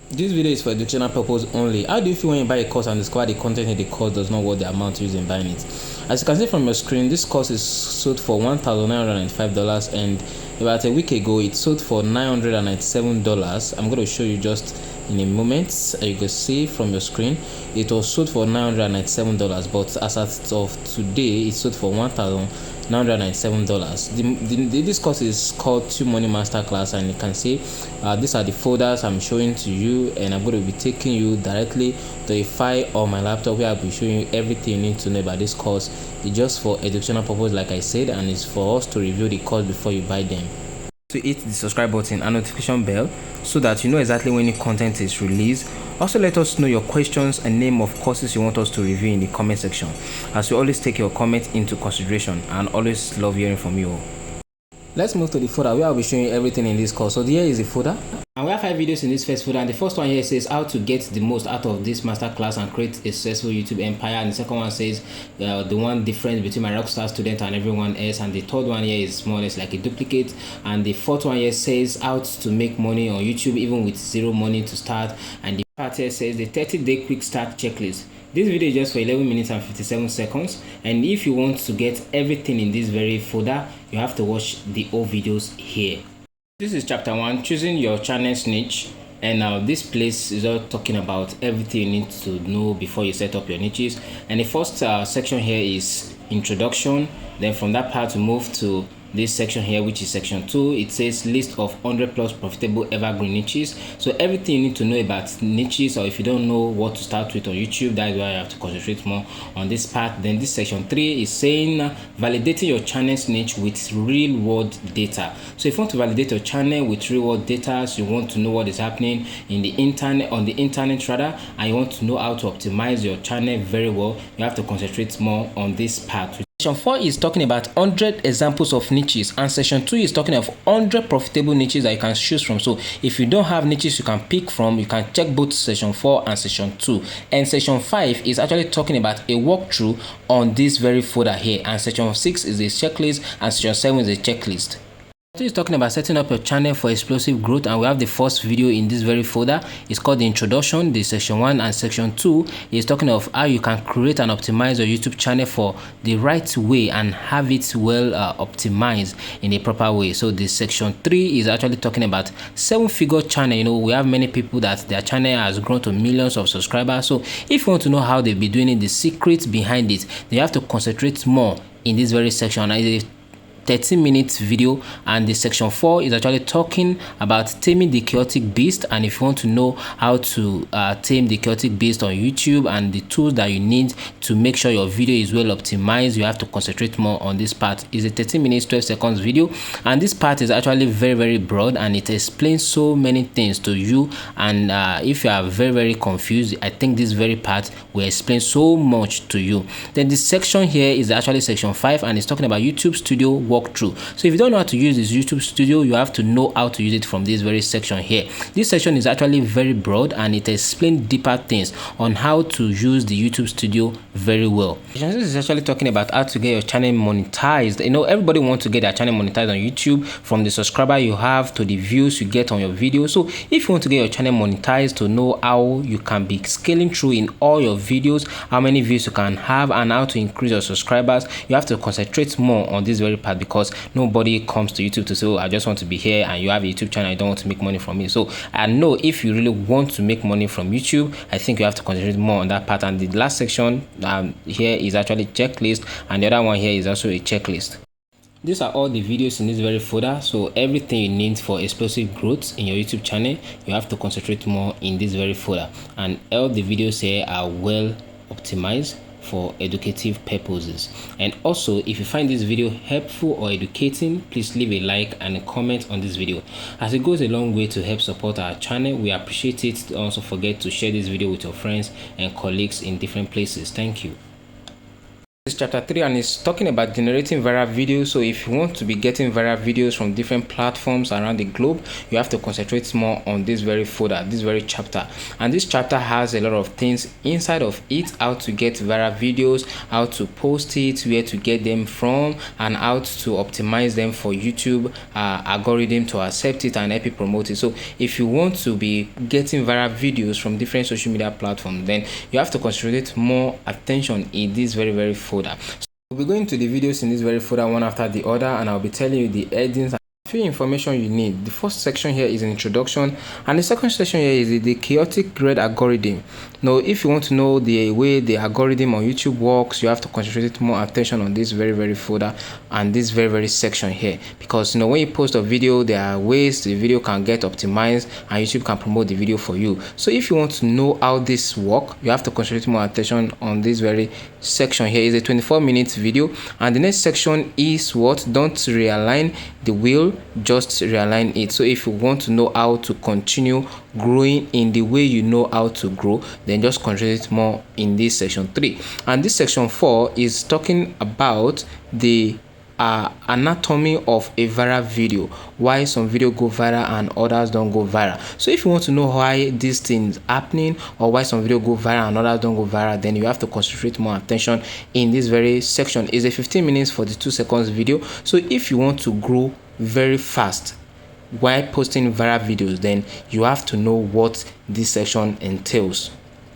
This video is for educational purpose only. How do you feel when you buy a course and discover the content in the course does not worth the amount used in buying it? As you can see from your screen, this course is sold for $1,995, and about a week ago it sold for $997. I'm going to show you just in a moment. As you can see from your screen, it was sold for $997, but as of today, it sold for $1,997. This course is called YouTube Money Masterclass, and you can see these are the folders I'm showing to you, and I'm going to be taking you directly to a file on my laptop where I'll be showing you everything you need to know about this course. It's just for educational purpose, like I said, and it's for us to review the course before you buy them. To hit the subscribe button and notification bell so that you know exactly when new content is released. Also, let us know your questions and name of courses you want us to review in the comment section, as we always take your comment into consideration and always love hearing from you all. Let's move to the folder where I'll be showing you everything in this course. So here is the folder, and we have 5 videos in this first folder, and the first one here says how to get the most out of this masterclass and create a successful YouTube empire, and the second one says the one difference between my rockstar student and everyone else, and the third one here is more or less like a duplicate, and the fourth one here says how to make money on YouTube even with zero money to start, and the part here says the 30-day quick start checklist. This video is just for 11 minutes and 57 seconds, and if you want to get everything in this very folder, you have to watch the whole videos here. This is chapter 1, choosing your channel's niche, and this place is all talking about everything you need to know before you set up your niches. And the first section here is introduction. Then from that part we move to this section here, which is section 2. It says list of 100 plus profitable evergreen niches. So everything you need to know about niches, or if you don't know what to start with on YouTube, that is why you have to concentrate more on this part. Then this section 3 is saying validating your channel's niche with real world data. So if you want to validate your channel with real world data, so you want to know what is happening in the internet, on the internet rather, and you want to know how to optimize your channel very well, you have to concentrate more on this part. Section 4 is talking about 100 examples of niches, and section 2 is talking of 100 profitable niches that you can choose from. So if you don't have niches you can pick from, you can check both section 4 and section 2. And section 5 is actually talking about a walkthrough on this very folder here, and section 6 is a checklist, and section 7 is a checklist. Is talking about setting up your channel for explosive growth, and we have the first video in this very folder. It's called the introduction, the section 1, and section 2 is talking of how you can create and optimize your YouTube channel for the right way and have it well optimized in a proper way. So the section 3 is actually talking about 7-figure channel. You know, we have many people that their channel has grown to millions of subscribers. So if you want to know how they'll be doing it, the secrets behind it, they have to concentrate more in this very section. 13-minute video. And the section 4 is actually talking about taming the chaotic beast, and if you want to know how to tame the chaotic beast on YouTube and the tools that you need to make sure your video is well optimized, you have to concentrate more on this part. It's a 13 minutes 12 seconds video, and this part is actually very broad, and it explains so many things to you. And if you are very confused, I think this very part will explain so much to you. Then this section here is actually section 5, and it's talking about YouTube Studio walkthrough. So if you don't know how to use this YouTube Studio, you have to know how to use it from this very section here. This section is actually very broad, and it explains deeper things on how to use the YouTube Studio very well. This is actually talking about how to get your channel monetized. You know, everybody wants to get their channel monetized on YouTube, from the subscriber you have to the views you get on your video. So if you want to get your channel monetized, to know how you can be scaling through in all your videos, how many views you can have, and how to increase your subscribers, you have to concentrate more on this very part, because nobody comes to YouTube to say, oh, I just want to be here, and you have a YouTube channel, I don't want to make money from it. So I know if you really want to make money from YouTube, I think you have to concentrate more on that part. And the last section here is actually checklist, and the other one here is also a checklist. These are all the videos in this very folder. So everything you need for explosive growth in your YouTube channel, you have to concentrate more in this very folder, and all the videos here are well optimized for educative purposes. And also, if you find this video helpful or educating, please leave a like and a comment on this video, as it goes a long way to help support our channel. We appreciate it. Don't also forget to share this video with your friends and colleagues in different places. Thank you. It's chapter 3 and it's talking about generating viral videos. So if you want to be getting viral videos from different platforms around the globe, you have to concentrate more on this very folder, this very chapter. And this chapter has a lot of things inside of it: how to get viral videos, how to post it, where to get them from, and how to optimize them for YouTube algorithm to accept it and help you promote it. So if you want to be getting viral videos from different social media platforms, then you have to concentrate more attention in this very folder. So we'll be going to the videos in this very folder one after the other, and I'll be telling you the headings and few information you need. The first section here is introduction, and the second section here is the chaotic grid algorithm. Now, if you want to know the way the algorithm on YouTube works, you have to concentrate more attention on this very folder and this very section here, because when you post a video, there are ways the video can get optimized and YouTube can promote the video for you. So if you want to know how this works, you have to concentrate more attention on this very section here. Is a 24-minute video, and the next section is what? Don't realign the wheel, just realign it. So if you want to know how to continue growing in the way you know how to grow, then just concentrate more in this section 3. And this section 4 is talking about the anatomy of a viral video, why some video go viral and others don't go viral. So if you want to know why these things happening, or why some video go viral and others don't go viral, then you have to concentrate more attention in this very section. It's a 15 minutes 42 seconds video. So if you want to grow very fast while posting viral videos, then you have to know what this section entails.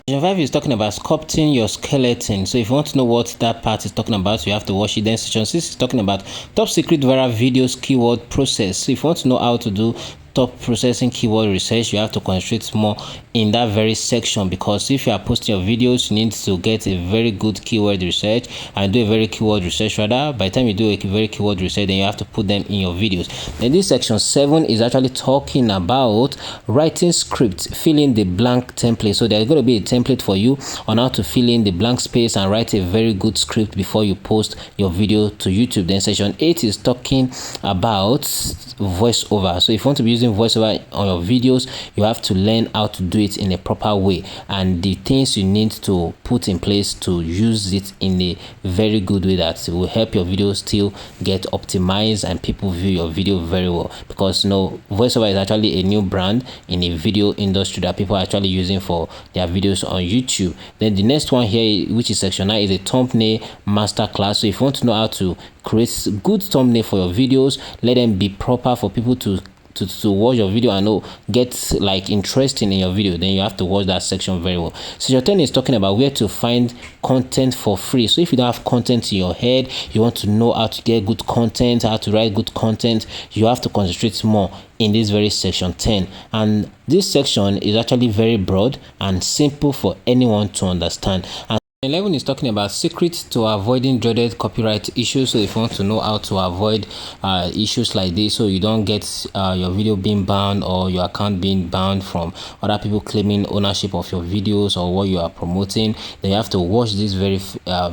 Section 5 is talking about sculpting your skeleton. So if you want to know what that part is talking about, you have to watch it. Then section 6 is talking about top secret viral videos keyword process. So if you want to know how to do top processing keyword research, you have to concentrate more in that very section, because if you are posting your videos, you need to get a very good keyword research and do a very keyword research. Rather, by the time you do a very keyword research, then you have to put them in your videos. Then this section 7 is actually talking about writing script, fill in the blank template. So there's going to be a template for you on how to fill in the blank space and write a very good script before you post your video to YouTube. Then section 8 is talking about voiceover. So if you want to be using voiceover on your videos, you have to learn how to do it in a proper way, and the things you need to put in place to use it in a very good way that will help your video still get optimized and people view your video very well. Because voiceover is actually a new brand in a video industry that people are actually using for their videos on YouTube. Then the next one here, which is section 9, is a thumbnail masterclass. So if you want to know how to create good thumbnail for your videos, let them be proper for people to watch your video and get interesting in your video, then you have to watch that section very well. Section 10 is talking about where to find content for free. So if you don't have content in your head, you want to know how to get good content, how to write good content, you have to concentrate more in this very section 10. And this section is actually very broad and simple for anyone to understand. And 11 is talking about secrets to avoiding dreaded copyright issues. So if you want to know how to avoid issues like this, so you don't get your video being banned or your account being banned from other people claiming ownership of your videos or what you are promoting, then you have to watch this very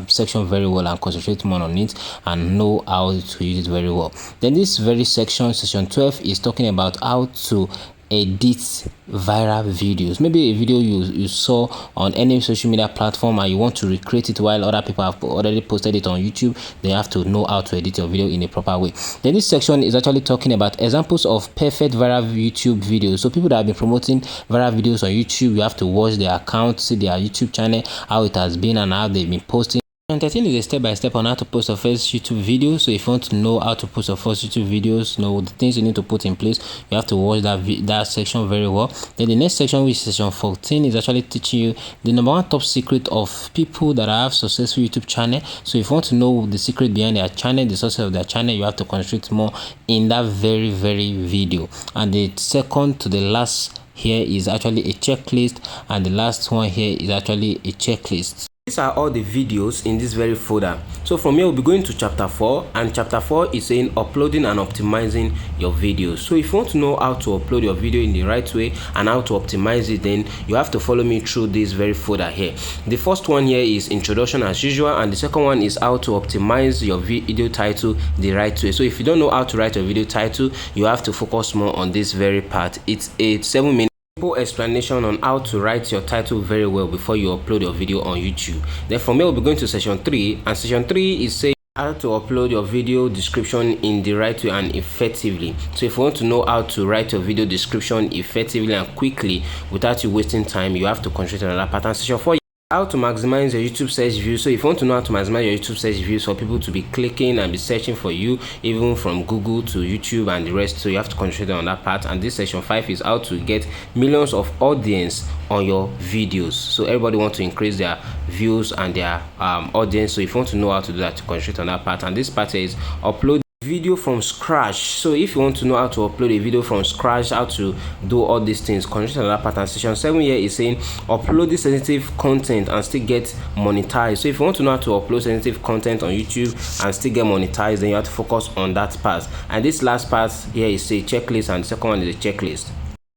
section very well and concentrate more on it and know how to use it very well. Then this very section 12, is talking about how to edit viral videos. Maybe a video you saw on any social media platform and you want to recreate it while other people have already posted it on YouTube, they have to know how to edit your video in a proper way. Then this section is actually talking about examples of perfect viral YouTube videos. So people that have been promoting viral videos on YouTube, you have to watch their account, see their YouTube channel, how it has been and how they've been posting. And 13 is a step-by-step on how to post your first YouTube video. So if you want to know how to post your first YouTube videos, the things you need to put in place, you have to watch that section very well. Then the next section, which is section 14, is actually teaching you the number one top secret of people that have successful YouTube channel. So if you want to know the secret behind their channel, the success of their channel, you have to concentrate more in that very video. And the second to the last here is actually a checklist, and the last one here is actually a checklist. These are all the videos in this very folder. So from here we'll be going to chapter 4, and chapter 4 is saying uploading and optimizing your videos. So if you want to know how to upload your video in the right way and how to optimize it, then you have to follow me through this very folder here. The first one here is introduction as usual, and the second one is how to optimize your video title the right way. So if you don't know how to write a video title, you have to focus more on this very part. It's a 7-minute Simple explanation on how to write your title very well before you upload your video on YouTube. Then from here we'll be going to section 3, and section 3 is saying how to upload your video description in the right way and effectively. So if you want to know how to write your video description effectively and quickly without you wasting time, you have to concentrate on that pattern. Section 4, how to maximize your YouTube search views. So if you want to know how to maximize your YouTube search views for people to be clicking and be searching for you, even from Google to YouTube and the rest, so you have to concentrate on that part. And this section 5 is how to get millions of audience on your videos. So everybody wants to increase their views and their audience. So if you want to know how to do that, to concentrate on that part. And this part is upload video from scratch. So if you want to know how to upload a video from scratch, how to do all these things, concentrate on that pattern. Section 7 here is saying upload this sensitive content and still get monetized. So if you want to know how to upload sensitive content on YouTube and still get monetized, then you have to focus on that part. And this last part here is a checklist, and the second one is a checklist.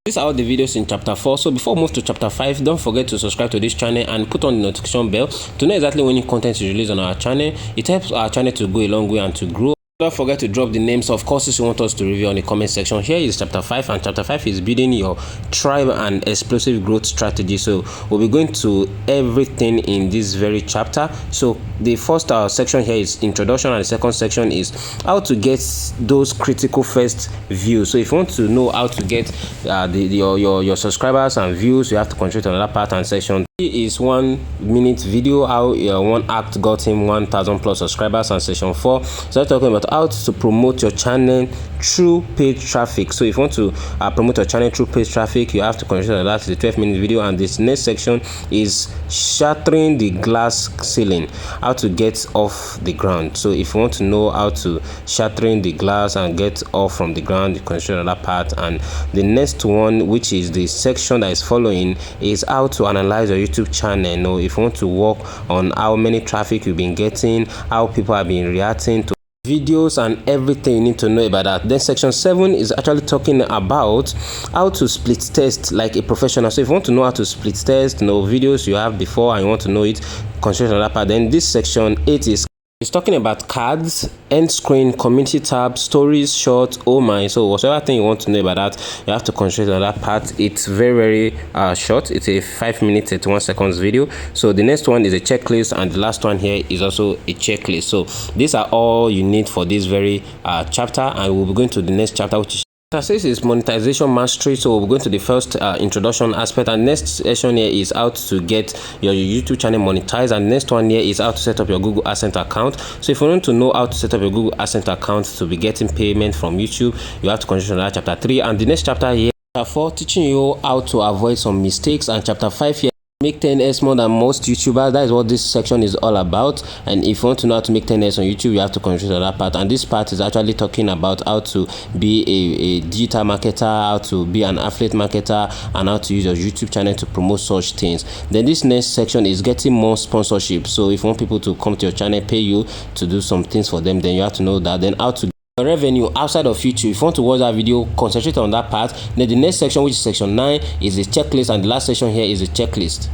These are all the videos in chapter 4. So before we move to chapter 5, don't forget to subscribe to this channel and put on the notification bell to know exactly when new content is released on our channel. It helps our channel to go a long way and to grow. Don't forget to drop the names of courses you want us to review on the comment section. Here is chapter 5, and chapter 5 is building your tribe and explosive growth strategy. So we'll be going to everything in this very chapter. So the first section here is introduction, and the second section is how to get those critical first views. So if you want to know how to get your subscribers and views, you have to concentrate on that part. And section 3 is 1 minute video, how one act got him 1,000 plus subscribers. And section 4 so talking about how to promote your channel through paid traffic. So if you want to promote your channel through paid traffic, you have to concentrate on that. It's a 12-minute video. And this next section is shattering the glass ceiling, how to get off the ground. So if you want to know how to shattering the glass and get off from the ground, you concentrate on that part. And the next one, which is the section that is following, is how to analyze your YouTube channel. You know, if you want to work on how many traffic you've been getting, how people have been reacting to videos, and everything you need to know about that. Then section 7 is actually talking about how to split test like a professional. So if you want to know how to split test, videos you have before and you want to know it, concentrate on that part. Then this section 8 is talking about cards, end screen, community tab, stories, short, oh my. So whatever thing you want to know about that, you have to concentrate on that part. It's very short. It's a 5 minutes 31 seconds video. So the next one is a checklist, and the last one here is also a checklist. So these are all you need for this very chapter, and we'll be going to the next chapter, which is chapter 6 is monetization mastery. So we're going to the first introduction aspect, and next session here is how to get your YouTube channel monetized, and next one here is how to set up your Google AdSense account. So if you want to know how to set up your Google AdSense account to be getting payment from YouTube, you have to concentrate on that chapter 3. And the next chapter here, chapter 4, teaching you how to avoid some mistakes, and chapter 5 here, make 10x more than most YouTubers. That is what this section is all about. And if you want to know how to make 10x on YouTube, you have to concentrate on that part. And this part is actually talking about how to be a digital marketer, how to be an affiliate marketer, and how to use your YouTube channel to promote such things. Then this next section is getting more sponsorship. So if you want people to come to your channel, pay you to do some things for them, then you have to know that. Then how to revenue outside of YouTube. If you want to watch that video, concentrate on that part. Then the next section, which is section 9, is the checklist, and the last section here is a checklist.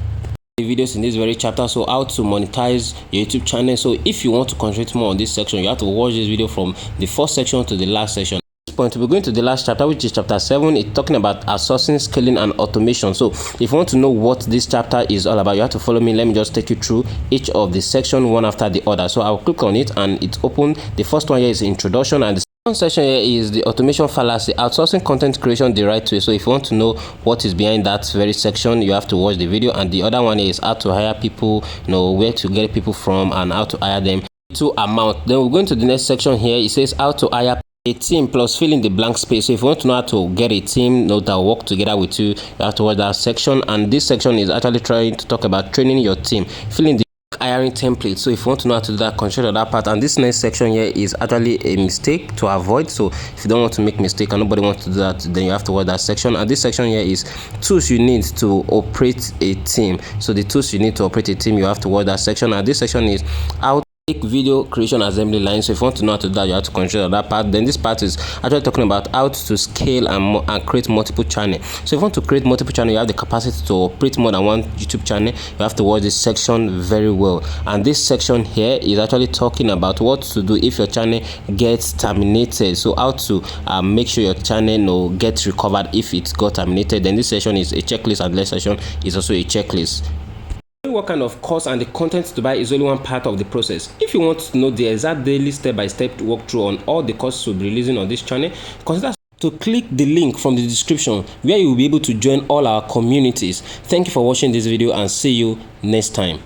The videos in this very chapter, so how to monetize your YouTube channel. So if you want to concentrate more on this section, you have to watch this video from the first section to the last section. At this point, we're going to the last chapter, which is chapter 7. It's talking about outsourcing, scaling, and automation. So if you want to know what this chapter is all about, you have to follow me. Let me just take you through each of the section one after the other. So I'll click on it and it's open. The first one here is the introduction, and the second section here is the automation fallacy, outsourcing content creation the right way. So if you want to know what is behind that very section, you have to watch the video. And the other one is how to hire people, where to get people from and how to hire them to amount. Then we're going to the next section here. It says how to hire a team plus fill in the blank space. So if you want to know how to get a team that will work together with you, you have to watch that section. And this section is actually trying to talk about training your team, filling the hiring template. So if you want to know how to do that, concentrate on that part. And this next section here is actually a mistake to avoid. So if you don't want to make mistake and nobody wants to do that, then you have to watch that section. And this section here is tools you need to operate a team. So the tools you need to operate a team, you have to watch that section. And this section is how video creation assembly line. So if you want to know how to do that, you have to consider that part. Then this part is actually talking about how to scale and create multiple channels. So if you want to create multiple channels, you have the capacity to operate more than one YouTube channel, you have to watch this section very well. And this section here is actually talking about what to do if your channel gets terminated. So how to make sure your channel gets recovered if it got terminated. Then this section is a checklist, and the next section is also a checklist. What kind of course and the content to buy is only one part of the process. If you want to know the exact daily step-by-step walkthrough on all the courses we'll be releasing on this channel, consider to click the link from the description where you will be able to join all our communities. Thank you for watching this video, and see you next time.